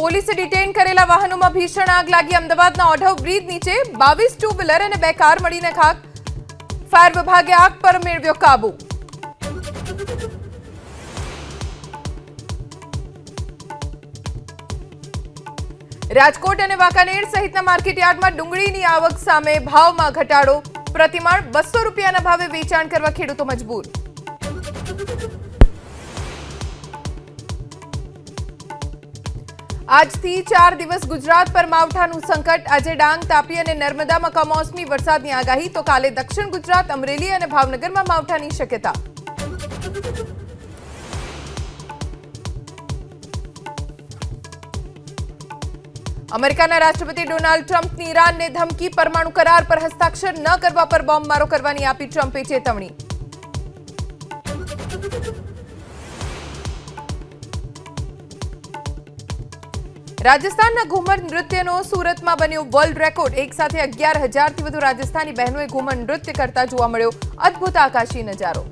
પોલીસે ડિટેન કરેલા વાહનોમાં ભીષણ આગ લાગી। અમદાવાદના ઓઢવ બ્રિજ નીચે 22 ટુ વ્હીલર અને 2 કાર મળીને ખાક। ફાયર વિભાગે આગ પર મેળવ્યો કાબુ। રાજકોટ અને વાંકાનેર સહિતના માર્કેટયાર્ડમાં ડુંગળીની આવક સામે ભાવમાં ઘટાડો। પ્રતિમાણ 200 રૂપિયાના ભાવે વેચાણ કરવા ખેડૂતો મજબૂર। આજથી 4 દિવસ ગુજરાત પર માવઠાનું સંકટ। આજે ડાંગ, તાપી અને નર્મદામાં કમોસમી વરસાદની આગાહી, તો કાલે દક્ષિણ ગુજરાત, અમરેલી અને ભાવનગરમાં માવઠાની શક્યતા। અમેરિકાના રાષ્ટ્રપતિ ડોનાલ્ડ ટ્રમ્પની ઈરાનને ધમકી। પરમાણુ કરાર પર હસ્તાક્ષર ન કરવા પર બોમ્બમારો કરવાની આપી ટ્રમ્પે ચેતવણી। રાજસ્થાનના ઘુમર નૃત્યનો સુરતમાં બન્યો વર્લ્ડ રેકોર્ડ। એક સાથે 11,000થી વધુ રાજસ્થાની બહેનોએ ઘુમર નૃત્ય કરતા જોવા મળ્યો અદ્ભુત આકાશી નજારો।